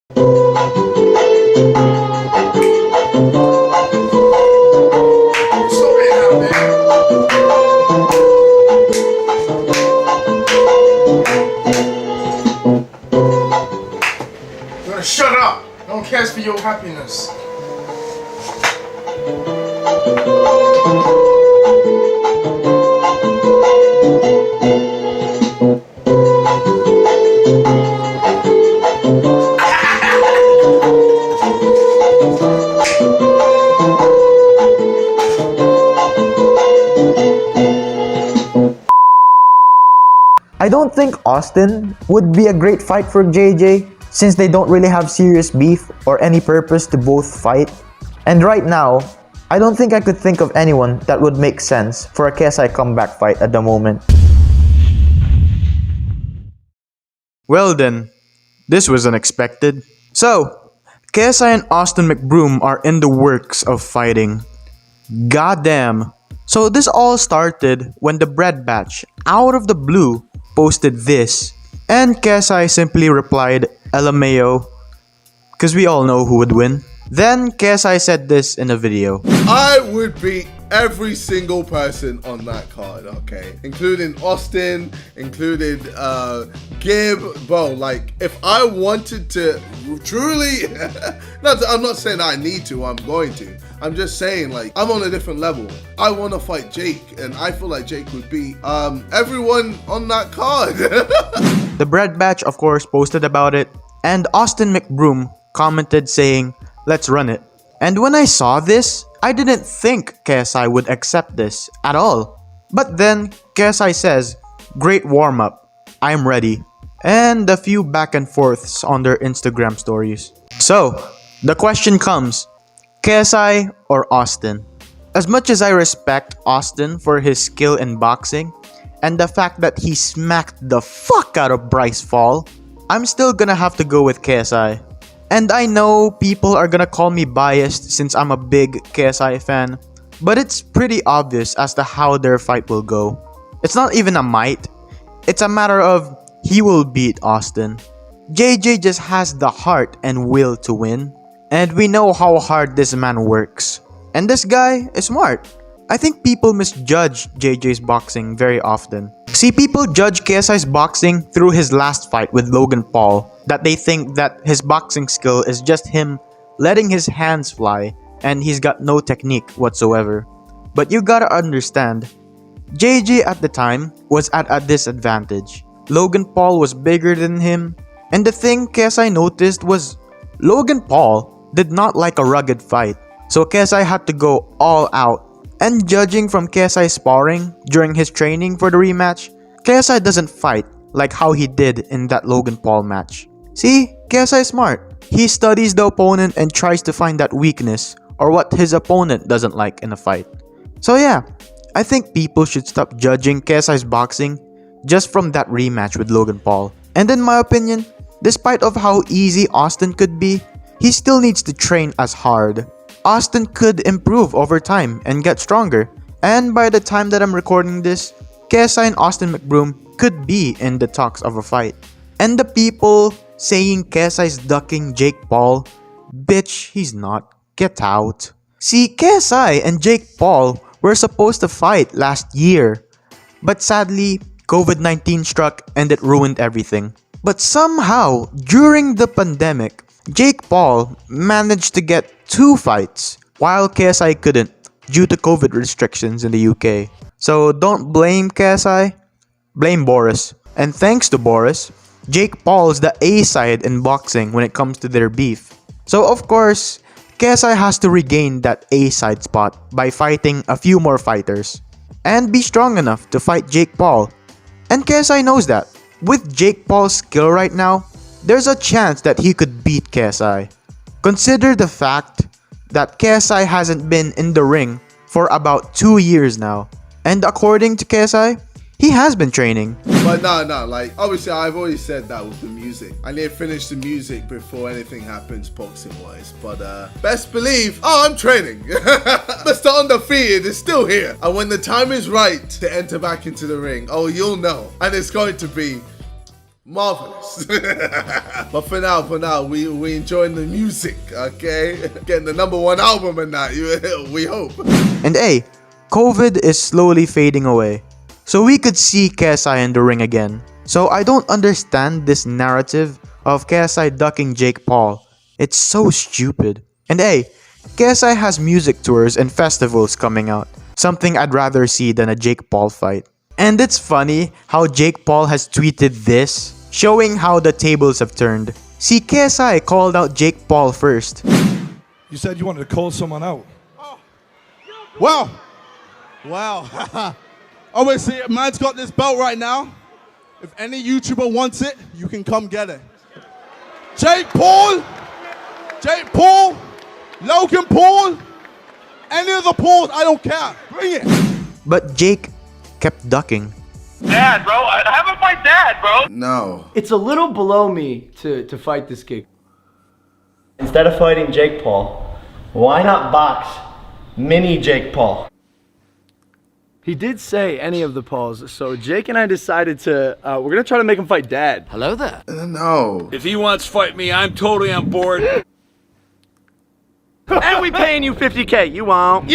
Shut up! No one cares for your happiness. I don't think Austin would be a great fight for JJ since they don't really have serious beef or any purpose to both fight. And right now, I don't think I could think of anyone that would make sense for a KSI comeback fight at the moment. Well then, this was unexpected. So, KSI and Austin McBroom are in the works of fighting. Goddamn. So this all started when the Bread Batch, out of the blue, posted this. And KSI simply replied, LMAO, because we all know who would win. Then KSI said this in a video. I would beat every single person on that card, okay? Including Austin, including Gib, bro, like, if I wanted to truly, I'm not saying I need to, I'm going to. I'm just saying, like, I'm on a different level. I want to fight Jake, and I feel like Jake would beat everyone on that card. The Bread Batch, of course, posted about it, and Austin McBroom commented saying, let's run it. And when I saw this, I didn't think KSI would accept this at all. But then KSI says, great warm-up, I'm ready. And a few back and forths on their Instagram stories. So, the question comes, KSI or Austin? As much as I respect Austin for his skill in boxing, and the fact that he smacked the fuck out of Bryce Fall, I'm still gonna have to go with KSI. And I know people are gonna call me biased since I'm a big KSI fan, but it's pretty obvious as to how their fight will go. It's not even a might, it's a matter of he will beat Austin. JJ just has the heart and will to win, and we know how hard this man works. And this guy is smart. I think people misjudge JJ's boxing very often. See, people judge KSI's boxing through his last fight with Logan Paul, that they think that his boxing skill is just him letting his hands fly and he's got no technique whatsoever. But you gotta understand, JJ at the time was at a disadvantage. Logan Paul was bigger than him, and the thing KSI noticed was Logan Paul did not like a rugged fight, so KSI had to go all out. And judging from KSI's sparring during his training for the rematch, KSI doesn't fight like how he did in that Logan Paul match. See, KSI is smart. He studies the opponent and tries to find that weakness or what his opponent doesn't like in a fight. So yeah, I think people should stop judging KSI's boxing just from that rematch with Logan Paul. And in my opinion, despite of how easy Austin could be, he still needs to train as hard. Austin could improve over time and get stronger, and by the time that I'm recording this, KSI and Austin McBroom could be in the talks of a fight. And the people saying KSI's ducking Jake Paul, bitch, he's not. Get out. See, KSI and Jake Paul were supposed to fight last year, but sadly, COVID-19 struck and it ruined everything. But somehow, during the pandemic, Jake Paul managed to get 2 fights, while KSI couldn't due to COVID restrictions in the UK. So don't blame KSI, blame Boris. And thanks to Boris, Jake Paul is the A side in boxing when it comes to their beef. So of course, KSI has to regain that A side spot by fighting a few more fighters and be strong enough to fight Jake Paul. And KSI knows that. With Jake Paul's skill right now, there's a chance that he could beat KSI. Consider the fact that KSI hasn't been in the ring for about 2 years now. And according to KSI, he has been training. But no, like, obviously I've already said that with the music. I need to finish the music before anything happens boxing-wise. But best believe, I'm training. Mr. Undefeated is still here. And when the time is right to enter back into the ring, oh, you'll know. And it's going to be Marvelous. But for now, we enjoying the music, okay? Getting the #1 album and that, we hope. And hey, COVID is slowly fading away, so we could see KSI in the ring again. So I don't understand this narrative of KSI ducking Jake Paul. It's so stupid. And hey, KSI has music tours and festivals coming out, something I'd rather see than a Jake Paul fight. And it's funny how Jake Paul has tweeted this, showing how the tables have turned. See, KSI called out Jake Paul first. You said you wanted to call someone out. Wow. Obviously, man's got this belt right now. If any YouTuber wants it, you can come get it. Jake Paul, Logan Paul, any of the Pauls, I don't care. Bring it. But Jake kept ducking. Dad, bro, I haven't fight Dad, bro. No. It's a little below me to fight this kid. Instead of fighting Jake Paul, why not box mini Jake Paul? He did say any of the Pauls, so Jake and I decided to, we're gonna try to make him fight Dad. Hello there. No. If he wants to fight me, I'm totally on board. And we paying you $50K, you won't.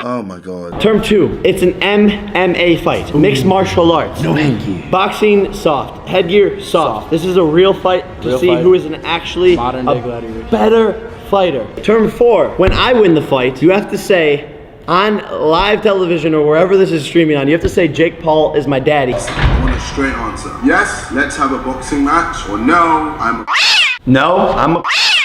Oh my God. Term 2, it's an MMA fight, mixed martial arts. No headgear. Boxing, soft. Headgear, soft. This is a real fight to see who is an actually better fighter. Term 4, when I win the fight, you have to say, on live television or wherever this is streaming on, you have to say Jake Paul is my daddy. I want a straight answer. Yes, let's have a boxing match, or no, No, I'm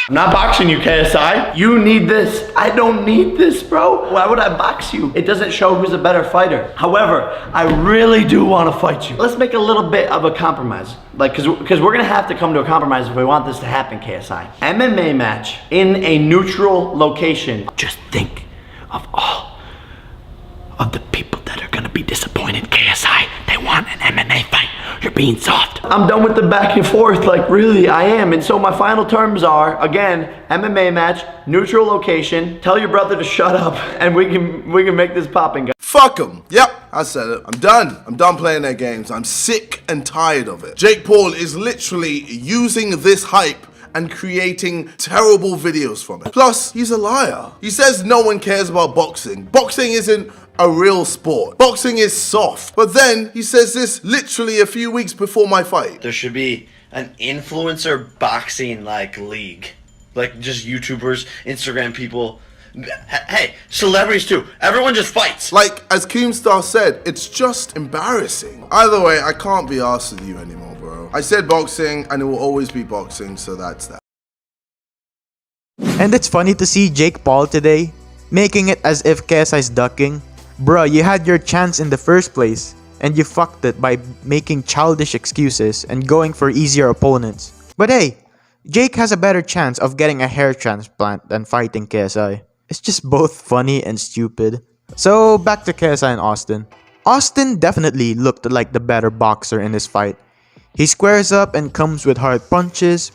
not boxing you, KSI. You need this. I don't need this, bro. Why would I box you? It doesn't show who's a better fighter. However, I really do want to fight you. Let's make a little bit of a compromise. Like, cause we're gonna have to come to a compromise if we want this to happen, KSI. MMA match in a neutral location. Just think of all of the people that are gonna be disappointed, KSI. They want an MMA fight. You're being soft. I'm done with the back and forth, like really, I am. And so my final terms are, again, MMA match, neutral location, tell your brother to shut up, and we can make this popping, guys. Fuck them. Yep, I said it. I'm done. I'm done playing their games. I'm sick and tired of it. Jake Paul is literally using this hype and creating terrible videos from it. Plus, he's a liar. He says no one cares about boxing. Boxing isn't a real sport. Boxing is soft. But then he says this literally a few weeks before my fight. There should be an influencer boxing like league. Like just YouTubers, Instagram people. Hey, celebrities too. Everyone just fights. Like, as Keemstar said, it's just embarrassing. Either way, I can't be arsed with you anymore, bro. I said boxing, and it will always be boxing, so that's that. And it's funny to see Jake Paul today, making it as if KSI's ducking. Bruh, you had your chance in the first place, and you fucked it by making childish excuses and going for easier opponents. But hey, Jake has a better chance of getting a hair transplant than fighting KSI. It's just both funny and stupid. So back to KSI and Austin. Austin definitely looked like the better boxer in this fight. He squares up and comes with hard punches.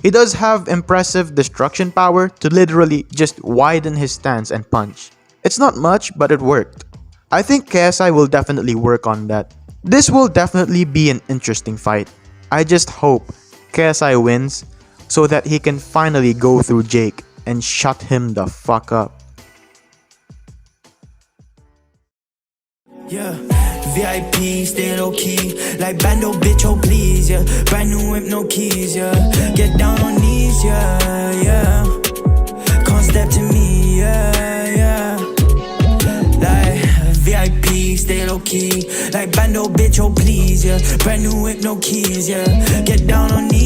He does have impressive destruction power to literally just widen his stance and punch. It's not much, but it worked. I think KSI will definitely work on that. This will definitely be an interesting fight. I just hope KSI wins so that he can finally go through Jake and shut him the fuck up. Yeah, VIP, stay low key, like bando, bitch, oh please, yeah. Brand new whip, no keys, yeah. Get down on knees, yeah, yeah. Can't step to me, yeah, yeah. Like VIP, stay low key, like bando, bitch, oh please, yeah. Brand new whip, no keys, yeah. Get down on knees.